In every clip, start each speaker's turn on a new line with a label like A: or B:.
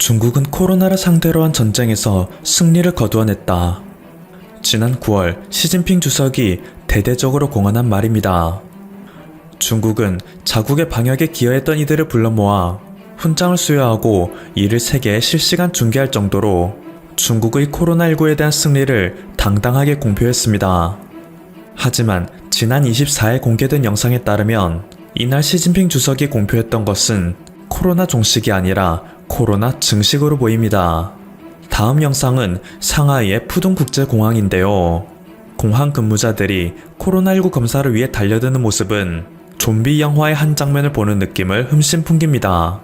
A: 중국은 코로나를 상대로 한 전쟁에서 승리를 거두어냈다. 지난 9월 시진핑 주석이 대대적으로 공언한 말입니다. 중국은 자국의 방역에 기여했던 이들을 불러 모아 훈장을 수여하고 이를 세계에 실시간 중계할 정도로 중국의 코로나19에 대한 승리를 당당하게 공표했습니다. 하지만 지난 24일 공개된 영상에 따르면 이날 시진핑 주석이 공표했던 것은 코로나 종식이 아니라 코로나 증식으로 보입니다. 다음 영상은 상하이의 푸둥국제공항인데요. 공항 근무자들이 코로나19 검사를 위해 달려드는 모습은 좀비 영화의 한 장면을 보는 느낌을 흠씬 풍깁니다.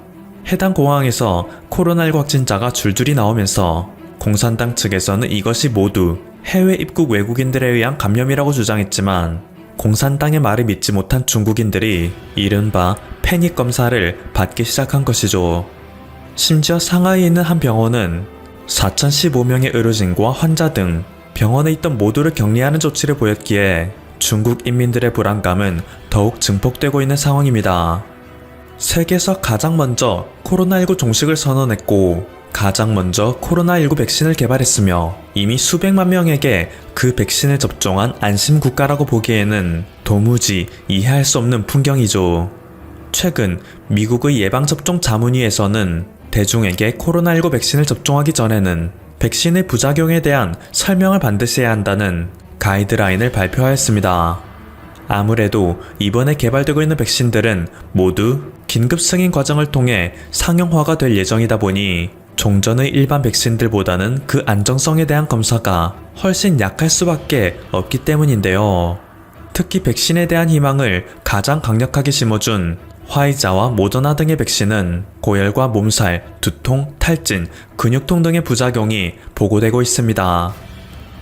A: 해당 공항에서 코로나19 확진자가 줄줄이 나오면서 공산당 측에서는 이것이 모두 해외 입국 외국인들에 의한 감염이라고 주장했지만 공산당의 말을 믿지 못한 중국인들이 이른바 패닉 검사를 받기 시작한 것이죠. 심지어 상하이에 있는 한 병원은 4,015명의 의료진과 환자 등 병원에 있던 모두를 격리하는 조치를 보였기에 중국 인민들의 불안감은 더욱 증폭되고 있는 상황입니다. 세계에서 가장 먼저 코로나19 종식을 선언했고 가장 먼저 코로나19 백신을 개발했으며 이미 수백만 명에게 그 백신을 접종한 안심 국가라고 보기에는 도무지 이해할 수 없는 풍경이죠. 최근 미국의 예방접종 자문위에서는 대중에게 코로나19 백신을 접종하기 전에는 백신의 부작용에 대한 설명을 반드시 해야 한다는 가이드라인을 발표하였습니다. 아무래도 이번에 개발되고 있는 백신들은 모두 긴급 승인 과정을 통해 상용화가 될 예정이다 보니 종전의 일반 백신들보다는 그 안정성에 대한 검사가 훨씬 약할 수밖에 없기 때문인데요. 특히 백신에 대한 희망을 가장 강력하게 심어준 화이자와 모더나 등의 백신은 고열과 몸살, 두통, 탈진, 근육통 등의 부작용이 보고되고 있습니다.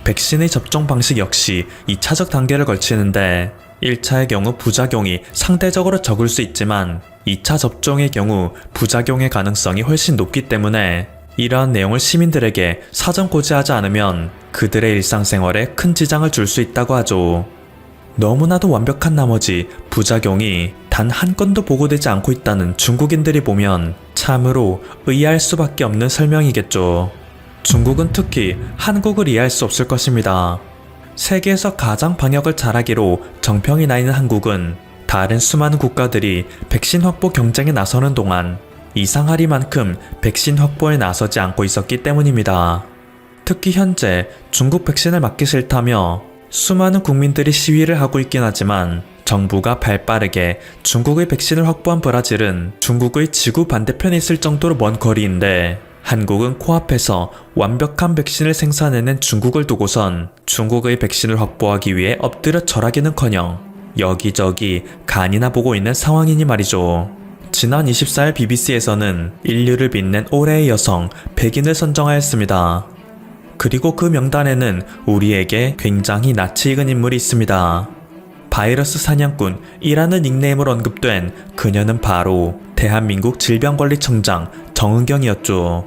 A: 백신의 접종 방식 역시 2차적 단계를 걸치는데 1차의 경우 부작용이 상대적으로 적을 수 있지만 2차 접종의 경우 부작용의 가능성이 훨씬 높기 때문에 이러한 내용을 시민들에게 사전 고지하지 않으면 그들의 일상생활에 큰 지장을 줄 수 있다고 하죠. 너무나도 완벽한 나머지 부작용이 단 한 건도 보고되지 않고 있다는 중국인들이 보면 참으로 의아할 수밖에 없는 설명이겠죠. 중국은 특히 한국을 이해할 수 없을 것입니다. 세계에서 가장 방역을 잘하기로 정평이 나 있는 한국은 다른 수많은 국가들이 백신 확보 경쟁에 나서는 동안 이상하리만큼 백신 확보에 나서지 않고 있었기 때문입니다. 특히 현재 중국 백신을 맞기 싫다며 수많은 국민들이 시위를 하고 있긴 하지만 정부가 발빠르게 중국의 백신을 확보한 브라질은 중국의 지구 반대편에 있을 정도로 먼 거리인데 한국은 코앞에서 완벽한 백신을 생산해낸 중국을 두고선 중국의 백신을 확보하기 위해 엎드려 절하기는커녕 여기저기 간이나 보고 있는 상황이니 말이죠. 지난 24일 BBC에서는 인류를 빛낸 올해의 여성 100인을 선정하였습니다. 그리고 그 명단에는 우리에게 굉장히 낯이 익은 인물이 있습니다. 바이러스 사냥꾼이라는 닉네임으로 언급된 그녀는 바로 대한민국 질병관리청장 정은경이었죠.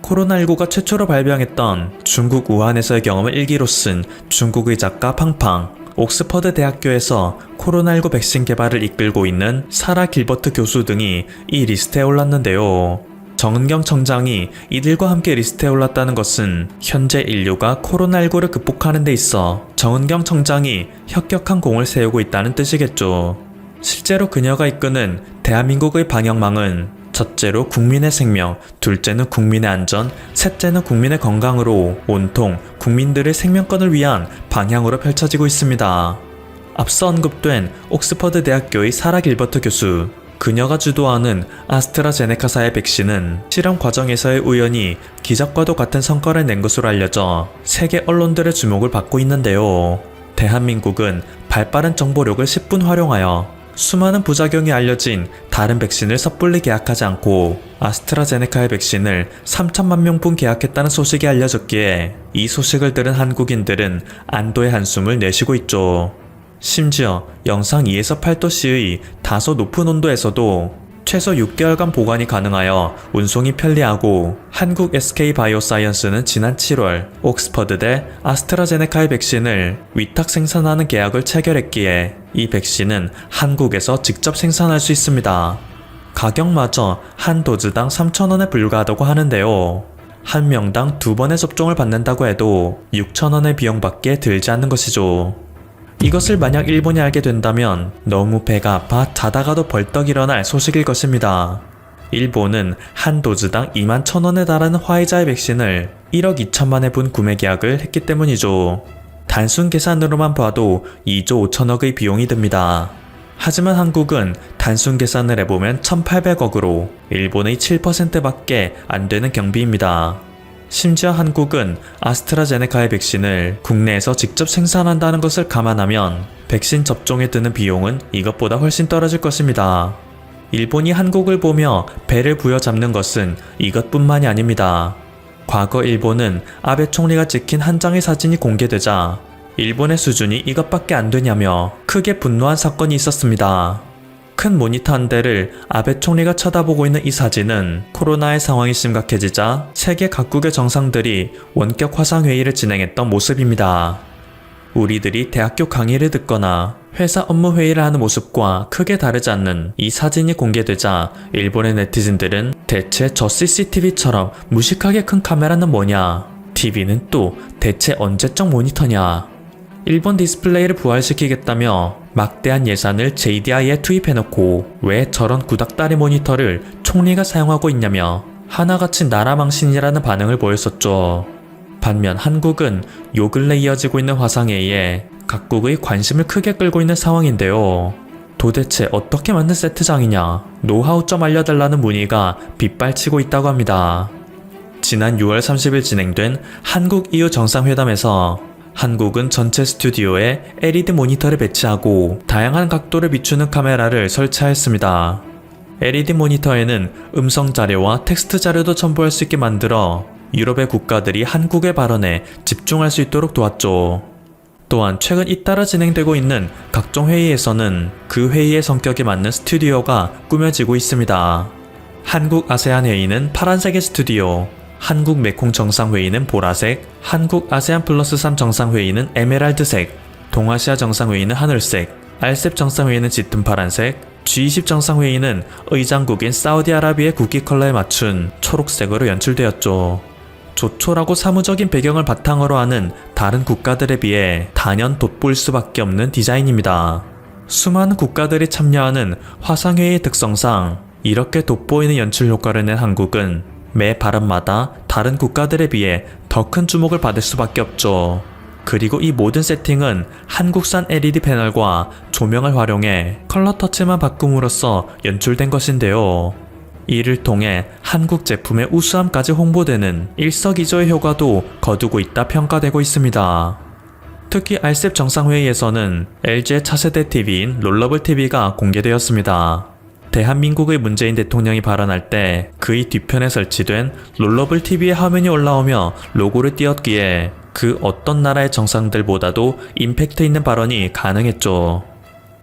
A: 코로나19가 최초로 발병했던 중국 우한에서의 경험을 일기로 쓴 중국의 작가 팡팡, 옥스퍼드 대학교에서 코로나19 백신 개발을 이끌고 있는 사라 길버트 교수 등이 이 리스트에 올랐는데요. 정은경 청장이 이들과 함께 리스트에 올랐다는 것은 현재 인류가 코로나19를 극복하는 데 있어 정은경 청장이 혁혁한 공을 세우고 있다는 뜻이겠죠. 실제로 그녀가 이끄는 대한민국의 방역망은 첫째로 국민의 생명, 둘째는 국민의 안전, 셋째는 국민의 건강으로 온통 국민들의 생명권을 위한 방향으로 펼쳐지고 있습니다. 앞서 언급된 옥스퍼드 대학교의 사라 길버트 교수, 그녀가 주도하는 아스트라제네카사의 백신은 실험 과정에서의 우연히 기적과도 같은 성과를 낸 것으로 알려져 세계 언론들의 주목을 받고 있는데요. 대한민국은 발빠른 정보력을 10분 활용하여 수많은 부작용이 알려진 다른 백신을 섣불리 계약하지 않고 아스트라제네카의 백신을 3천만 명분 계약했다는 소식이 알려졌기에 이 소식을 들은 한국인들은 안도의 한숨을 내쉬고 있죠. 심지어 영상 2에서 8도씨의 다소 높은 온도에서도 최소 6개월간 보관이 가능하여 운송이 편리하고 한국 SK바이오사이언스는 지난 7월 옥스퍼드 대 아스트라제네카의 백신을 위탁 생산하는 계약을 체결했기에 이 백신은 한국에서 직접 생산할 수 있습니다. 가격마저 한 도즈당 3,000원에 불과하다고 하는데요. 한 명당 2번의 접종을 받는다고 해도 6,000원의 비용밖에 들지 않는 것이죠. 이것을 만약 일본이 알게 된다면 너무 배가 아파 자다가도 벌떡 일어날 소식일 것입니다. 일본은 한 도즈당 21,000원에 달하는 화이자의 백신을 1억 2천만회 분 구매 계약을 했기 때문이죠. 단순 계산으로만 봐도 2조 5천억의 비용이 듭니다. 하지만 한국은 단순 계산을 해보면 1,800억으로 일본의 7%밖에 안 되는 경비입니다. 심지어 한국은 아스트라제네카의 백신을 국내에서 직접 생산한다는 것을 감안하면 백신 접종에 드는 비용은 이것보다 훨씬 떨어질 것입니다. 일본이 한국을 보며 배를 부여잡는 것은 이것뿐만이 아닙니다. 과거 일본은 아베 총리가 찍힌 한 장의 사진이 공개되자 일본의 수준이 이것밖에 안 되냐며 크게 분노한 사건이 있었습니다. 큰 모니터 한 대를 아베 총리가 쳐다보고 있는 이 사진은 코로나의 상황이 심각해지자 세계 각국의 정상들이 원격 화상회의를 진행했던 모습입니다. 우리들이 대학교 강의를 듣거나 회사 업무 회의를 하는 모습과 크게 다르지 않는 이 사진이 공개되자 일본의 네티즌들은 대체 저 CCTV처럼 무식하게 큰 카메라는 뭐냐? TV는 또 대체 언제적 모니터냐? 일본 디스플레이를 부활시키겠다며 막대한 예산을 JDI에 투입해놓고 왜 저런 구닥다리 모니터를 총리가 사용하고 있냐며 하나같이 나라망신이라는 반응을 보였었죠. 반면 한국은 요 근래 이어지고 있는 화상회의에 각국의 관심을 크게 끌고 있는 상황인데요. 도대체 어떻게 만든 세트장이냐, 노하우 좀 알려달라는 문의가 빗발치고 있다고 합니다. 지난 6월 30일 진행된 한국-EU 정상회담에서 한국은 전체 스튜디오에 LED 모니터를 배치하고 다양한 각도를 비추는 카메라를 설치하였습니다. LED 모니터에는 음성 자료와 텍스트 자료도 첨부할 수 있게 만들어 유럽의 국가들이 한국의 발언에 집중할 수 있도록 도왔죠. 또한 최근 잇따라 진행되고 있는 각종 회의에서는 그 회의의 성격에 맞는 스튜디오가 꾸며지고 있습니다. 한국 아세안 회의는 파란색의 스튜디오, 한국 메콩 정상회의는 보라색, 한국 아세안 플러스 3 정상회의는 에메랄드색, 동아시아 정상회의는 하늘색, RCEP 정상회의는 짙은 파란색, G20 정상회의는 의장국인 사우디아라비아의 국기 컬러에 맞춘 초록색으로 연출되었죠. 조촐하고 사무적인 배경을 바탕으로 하는 다른 국가들에 비해 단연 돋보일 수밖에 없는 디자인입니다. 수많은 국가들이 참여하는 화상회의의 특성상 이렇게 돋보이는 연출 효과를 낸 한국은 매 발언마다 다른 국가들에 비해 더 큰 주목을 받을 수밖에 없죠. 그리고 이 모든 세팅은 한국산 LED 패널과 조명을 활용해 컬러 터치만 바꿈으로써 연출된 것인데요. 이를 통해 한국 제품의 우수함까지 홍보되는 일석이조의 효과도 거두고 있다 평가되고 있습니다. 특히 RCEP 정상회의에서는 LG의 차세대 TV인 롤러블 TV가 공개되었습니다. 대한민국의 문재인 대통령이 발언할 때 그의 뒤편에 설치된 롤러블 TV의 화면이 올라오며 로고를 띄웠기에 그 어떤 나라의 정상들보다도 임팩트 있는 발언이 가능했죠.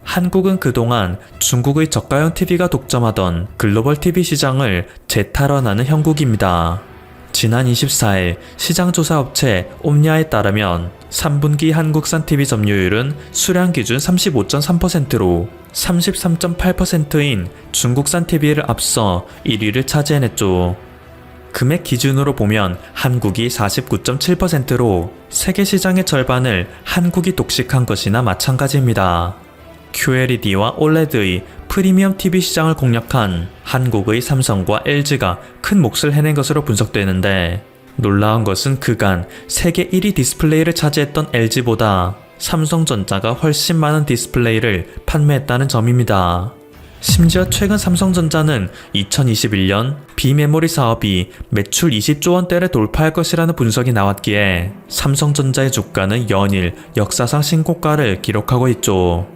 A: 한국은 그동안 중국의 저가형 TV가 독점하던 글로벌 TV 시장을 재탈환하는 형국입니다. 지난 24일 시장조사업체 옴니아에 따르면 3분기 한국산 TV 점유율은 수량 기준 35.3%로 33.8%인 중국산 TV를 앞서 1위를 차지해냈죠. 금액 기준으로 보면 한국이 49.7%로 세계 시장의 절반을 한국이 독식한 것이나 마찬가지입니다. QLED와 OLED의 프리미엄 TV 시장을 공략한 한국의 삼성과 LG가 큰 몫을 해낸 것으로 분석되는데, 놀라운 것은 그간 세계 1위 디스플레이를 차지했던 LG보다 삼성전자가 훨씬 많은 디스플레이를 판매했다는 점입니다. 심지어 최근 삼성전자는 2021년 비메모리 사업이 매출 20조 원대를 돌파할 것이라는 분석이 나왔기에 삼성전자의 주가는 연일 역사상 신고가를 기록하고 있죠.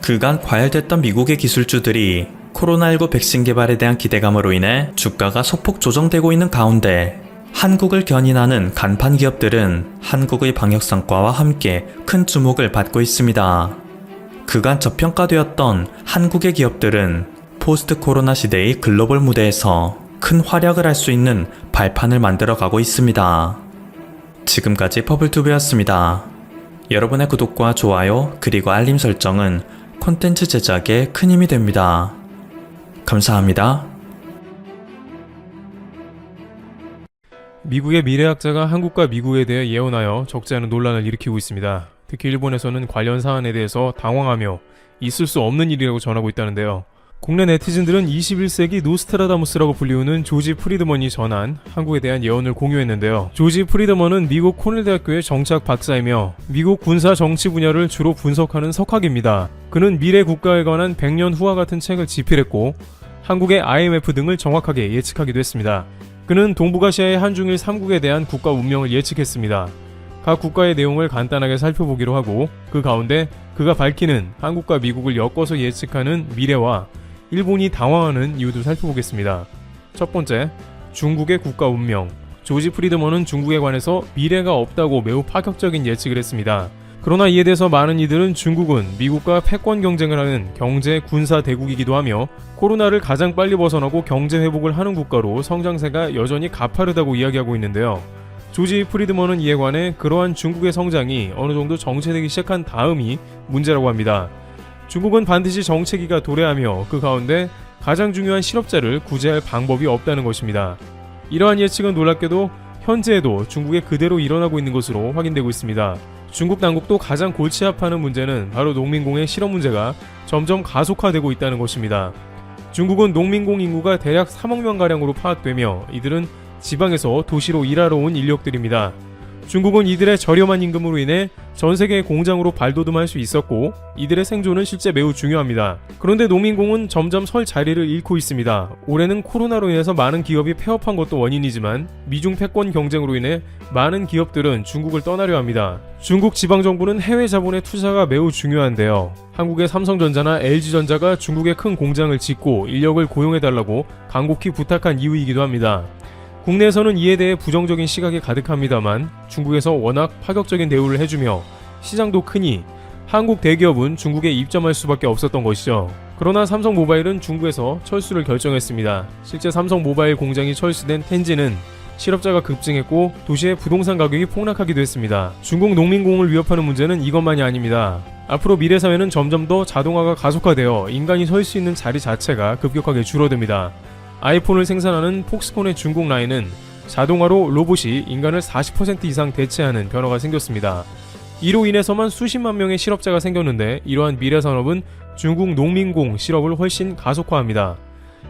A: 그간 과열됐던 미국의 기술주들이 코로나19 백신 개발에 대한 기대감으로 인해 주가가 소폭 조정되고 있는 가운데 한국을 견인하는 간판 기업들은 한국의 방역 성과와 함께 큰 주목을 받고 있습니다. 그간 저평가되었던 한국의 기업들은 포스트 코로나 시대의 글로벌 무대에서 큰 활약을 할 수 있는 발판을 만들어가고 있습니다. 지금까지 퍼블튜브였습니다. 여러분의 구독과 좋아요 그리고 알림 설정은 콘텐츠 제작에 큰 힘이 됩니다. 감사합니다.
B: 미국의 미래학자가 한국과 미국에 대해 예언하여 적지 않은 논란을 일으키고 있습니다. 특히 일본에서는 관련 사안에 대해서 당황하며 있을 수 없는 일이라고 전하고 있다는데요. 국내 네티즌들은 21세기 노스트라다무스라고 불리우는 조지 프리드먼이 전한 한국에 대한 예언을 공유했는데요. 조지 프리드먼은 미국 코넬 대학교의 정치학 박사이며 미국 군사 정치 분야를 주로 분석하는 석학입니다. 그는 미래 국가에 관한 100년 후와 같은 책을 집필했고 한국의 IMF 등을 정확하게 예측하기도 했습니다. 그는 동북아시아의 한중일 3국에 대한 국가 운명을 예측했습니다. 각 국가의 내용을 간단하게 살펴보기로 하고 그 가운데 그가 밝히는 한국과 미국을 엮어서 예측하는 미래와 일본이 당황하는 이유도 살펴보겠습니다. 첫 번째, 중국의 국가 운명. 조지 프리드먼은 중국에 관해서 미래가 없다고 매우 파격적인 예측을 했습니다. 그러나 이에 대해서 많은 이들은 중국은 미국과 패권 경쟁을 하는 경제 군사 대국이기도 하며 코로나를 가장 빨리 벗어나고 경제 회복을 하는 국가로 성장세가 여전히 가파르다고 이야기하고 있는데요. 조지 프리드먼은 이에 관해 그러한 중국의 성장이 어느 정도 정체되기 시작한 다음이 문제라고 합니다. 중국은 반드시 정체기가 도래하며 그 가운데 가장 중요한 실업자를 구제할 방법이 없다는 것입니다. 이러한 예측은 놀랍게도 현재에도 중국에 그대로 일어나고 있는 것으로 확인되고 있습니다. 중국 당국도 가장 골치 아파하는 문제는 바로 농민공의 실업 문제가 점점 가속화되고 있다는 것입니다. 중국은 농민공 인구가 대략 3억 명가량으로 파악되며 이들은 지방에서 도시로 일하러 온 인력들입니다. 중국은 이들의 저렴한 임금으로 인해 전 세계의 공장으로 발돋움할 수 있었고 이들의 생존은 실제 매우 중요합니다. 그런데 농민공은 점점 설 자리를 잃고 있습니다. 올해는 코로나로 인해서 많은 기업이 폐업한 것도 원인이지만 미중 패권 경쟁으로 인해 많은 기업들은 중국을 떠나려 합니다. 중국 지방정부는 해외 자본의 투자가 매우 중요한데요. 한국의 삼성전자나 LG전자가 중국에 큰 공장을 짓고 인력을 고용해달라고 간곡히 부탁한 이유이기도 합니다. 국내에서는 이에 대해 부정적인 시각이 가득합니다만 중국에서 워낙 파격적인 대우를 해주며 시장도 크니 한국 대기업은 중국에 입점할 수밖에 없었던 것이죠. 그러나 삼성모바일은 중국에서 철수를 결정했습니다. 실제 삼성모바일 공장이 철수된 텐진은 실업자가 급증했고 도시의 부동산 가격이 폭락하기도 했습니다. 중국 농민공을 위협하는 문제는 이것만이 아닙니다. 앞으로 미래 사회는 점점 더 자동화가 가속화되어 인간이 설 수 있는 자리 자체가 급격하게 줄어듭니다. 아이폰을 생산하는 폭스콘의 중국 라인은 자동화로 로봇이 인간을 40% 이상 대체하는 변화가 생겼습니다. 이로 인해서만 수십만 명의 실업자가 생겼는데 이러한 미래 산업은 중국 농민공 실업을 훨씬 가속화합니다.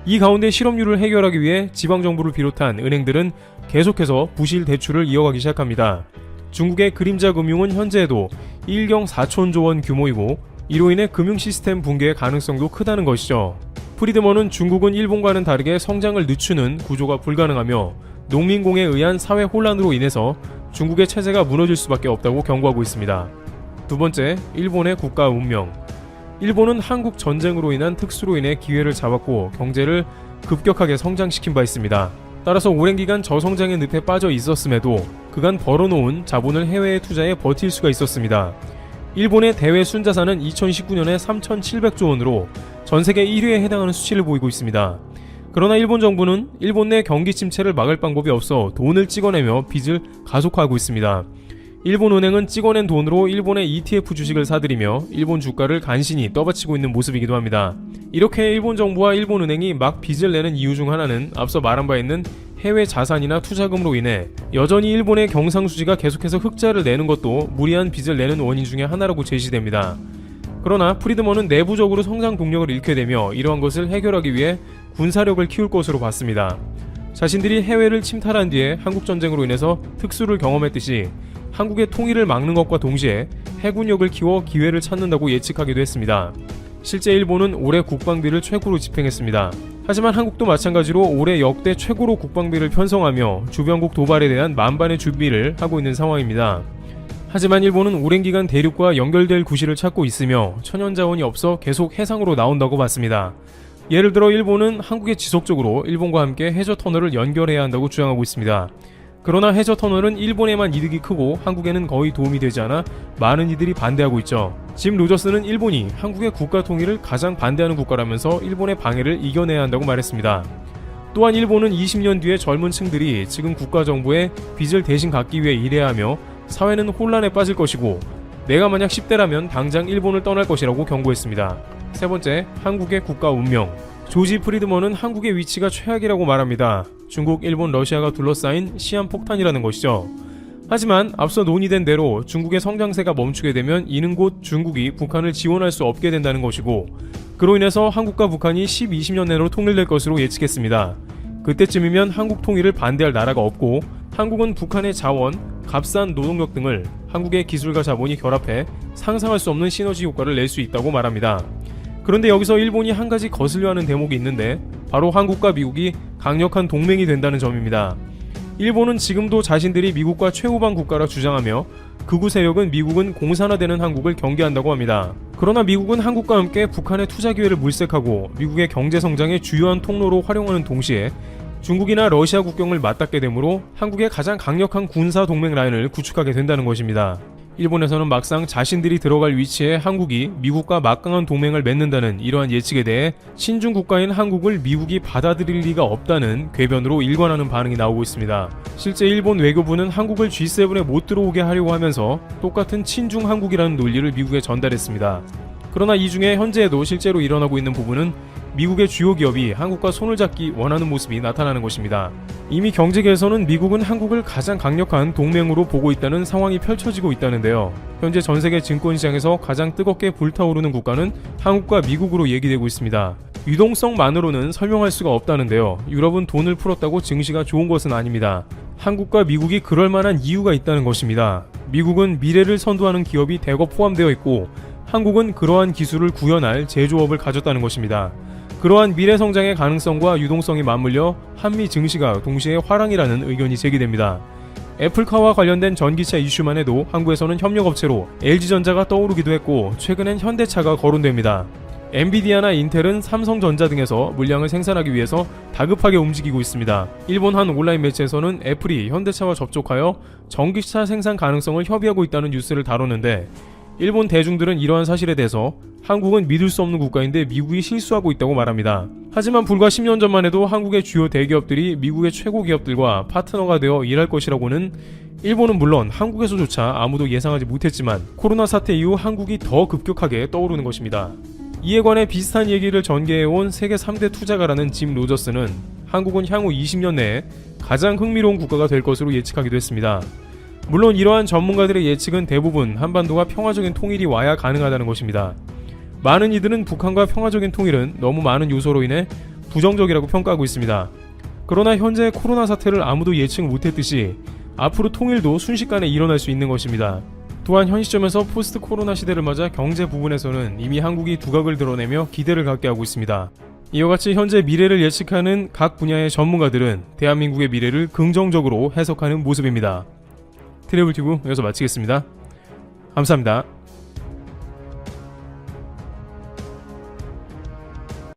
B: 이 가운데 실업률을 해결하기 위해 지방정부를 비롯한 은행들은 계속해서 부실 대출을 이어가기 시작합니다. 중국의 그림자 금융은 현재에도 1경 4천조 원 규모이고 이로 인해 금융 시스템 붕괴의 가능성도 크다는 것이죠. 프리드먼은 중국은 일본과는 다르게 성장을 늦추는 구조가 불가능하며 농민공에 의한 사회 혼란으로 인해서 중국의 체제가 무너질 수밖에 없다고 경고하고 있습니다. 두 번째, 일본의 국가 운명. 일본은 한국 전쟁으로 인한 특수로 인해 기회를 잡았고 경제를 급격하게 성장시킨 바 있습니다. 따라서 오랜 기간 저성장의 늪에 빠져 있었음에도 그간 벌어놓은 자본을 해외에 투자해 버틸 수가 있었습니다. 일본의 대외 순자산은 2019년에 3,700조 원으로 전 세계 1위에 해당하는 수치를 보이고 있습니다. 그러나 일본 정부는 일본 내 경기 침체를 막을 방법이 없어 돈을 찍어내며 빚을 가속화하고 있습니다. 일본 은행은 찍어낸 돈으로 일본의 ETF 주식을 사들이며 일본 주가를 간신히 떠받치고 있는 모습이기도 합니다. 이렇게 일본 정부와 일본 은행이 막 빚을 내는 이유 중 하나는 앞서 말한 바 있는 해외 자산이나 투자금으로 인해 여전히 일본의 경상수지가 계속해서 흑자를 내는 것도 무리한 빚을 내는 원인 중에 하나라고 제시됩니다. 그러나 프리드먼은 내부적으로 성장 동력을 잃게 되며 이러한 것을 해결하기 위해 군사력을 키울 것으로 봤습니다. 자신들이 해외를 침탈한 뒤에 한국전쟁으로 인해서 특수를 경험했듯이 한국의 통일을 막는 것과 동시에 해군력을 키워 기회를 찾는다고 예측하기도 했습니다. 실제 일본은 올해 국방비를 최고로 집행했습니다. 하지만 한국도 마찬가지로 올해 역대 최고로 국방비를 편성하며 주변국 도발에 대한 만반의 준비를 하고 있는 상황입니다. 하지만 일본은 오랜 기간 대륙과 연결될 구실을 찾고 있으며 천연자원이 없어 계속 해상으로 나온다고 봤습니다. 예를 들어 일본은 한국에 지속적으로 일본과 함께 해저 터널을 연결해야 한다고 주장하고 있습니다. 그러나 해저 터널은 일본에만 이득이 크고 한국에는 거의 도움이 되지 않아 많은 이들이 반대하고 있죠. 짐 로저스는 일본이 한국의 국가 통일을 가장 반대하는 국가라면서 일본의 방해를 이겨내야 한다고 말했습니다. 또한 일본은 20년 뒤에 젊은 층들이 지금 국가 정부의 빚을 대신 갚기 위해 일해야 하며 사회는 혼란에 빠질 것이고 내가 만약 10대라면 당장 일본을 떠날 것이라고 경고했습니다. 세 번째, 한국의 국가 운명. 조지 프리드먼은 한국의 위치가 최악이라고 말합니다. 중국, 일본, 러시아가 둘러싸인 시한폭탄이라는 것이죠. 하지만 앞서 논의된 대로 중국의 성장세가 멈추게 되면 이는 곧 중국이 북한을 지원할 수 없게 된다는 것이고, 그로 인해서 한국과 북한이 10-20년 내로 통일될 것으로 예측했습니다. 그때쯤이면 한국 통일을 반대할 나라가 없고 한국은 북한의 자원, 값싼 노동력 등을 한국의 기술과 자본이 결합해 상상할 수 없는 시너지 효과를 낼 수 있다고 말합니다. 그런데 여기서 일본이 한 가지 거슬려 하는 대목이 있는데 바로 한국과 미국이 강력한 동맹이 된다는 점입니다. 일본은 지금도 자신들이 미국과 최우방 국가라 주장하며 극우 세력은 미국은 공산화되는 한국을 경계한다고 합니다. 그러나 미국은 한국과 함께 북한의 투자 기회를 물색하고 미국의 경제 성장의 주요한 통로로 활용하는 동시에 중국이나 러시아 국경을 맞닿게 되므로 한국의 가장 강력한 군사 동맹 라인을 구축하게 된다는 것입니다. 일본에서는 막상 자신들이 들어갈 위치에 한국이 미국과 막강한 동맹을 맺는다는 이러한 예측에 대해 친중 국가인 한국을 미국이 받아들일 리가 없다는 궤변으로 일관하는 반응이 나오고 있습니다. 실제 일본 외교부는 한국을 G7에 못 들어오게 하려고 하면서 똑같은 친중 한국이라는 논리를 미국에 전달했습니다. 그러나 이 중에 현재에도 실제로 일어나고 있는 부분은 미국의 주요 기업이 한국과 손을 잡기 원하는 모습이 나타나는 것입니다. 이미 경제계에서는 미국은 한국을 가장 강력한 동맹으로 보고 있다는 상황이 펼쳐지고 있다는데요. 현재 전세계 증권시장에서 가장 뜨겁게 불타오르는 국가는 한국과 미국으로 얘기되고 있습니다. 유동성만으로는 설명할 수가 없다는데요. 유럽은 돈을 풀었다고 증시가 좋은 것은 아닙니다. 한국과 미국이 그럴 만한 이유가 있다는 것입니다. 미국은 미래를 선도하는 기업이 대거 포함되어 있고 한국은 그러한 기술을 구현할 제조업을 가졌다는 것입니다. 그러한 미래 성장의 가능성과 유동성이 맞물려 한미 증시가 동시에 화랑이라는 의견이 제기됩니다. 애플카와 관련된 전기차 이슈만 해도 한국에서는 협력업체로 LG전자가 떠오르기도 했고 최근엔 현대차가 거론됩니다. 엔비디아나 인텔은 삼성전자 등에서 물량을 생산하기 위해서 다급하게 움직이고 있습니다. 일본 한 온라인 매체에서는 애플이 현대차와 접촉하여 전기차 생산 가능성을 협의하고 있다는 뉴스를 다뤘는데 일본 대중들은 이러한 사실에 대해서 한국은 믿을 수 없는 국가인데 미국이 실수하고 있다고 말합니다. 하지만 불과 10년 전만 해도 한국의 주요 대기업들이 미국의 최고 기업들과 파트너가 되어 일할 것이라고는 일본은 물론 한국에서조차 아무도 예상하지 못했지만 코로나 사태 이후 한국이 더 급격하게 떠오르는 것입니다. 이에 관해 비슷한 얘기를 전개해온 세계 3대 투자가라는 짐 로저스는 한국은 향후 20년 내에 가장 흥미로운 국가가 될 것으로 예측하기도 했습니다. 물론 이러한 전문가들의 예측은 대부분 한반도가 평화적인 통일이 와야 가능하다는 것입니다. 많은 이들은 북한과 평화적인 통일은 너무 많은 요소로 인해 부정적이라고 평가하고 있습니다. 그러나 현재 코로나 사태를 아무도 예측 못했듯이 앞으로 통일도 순식간에 일어날 수 있는 것입니다. 또한 현 시점에서 포스트 코로나 시대를 맞아 경제 부분에서는 이미 한국이 두각을 드러내며 기대를 갖게 하고 있습니다. 이와 같이 현재 미래를 예측하는 각 분야의 전문가들은 대한민국의 미래를 긍정적으로 해석하는 모습입니다. 트래블튜브 여기서 마치겠습니다. 감사합니다.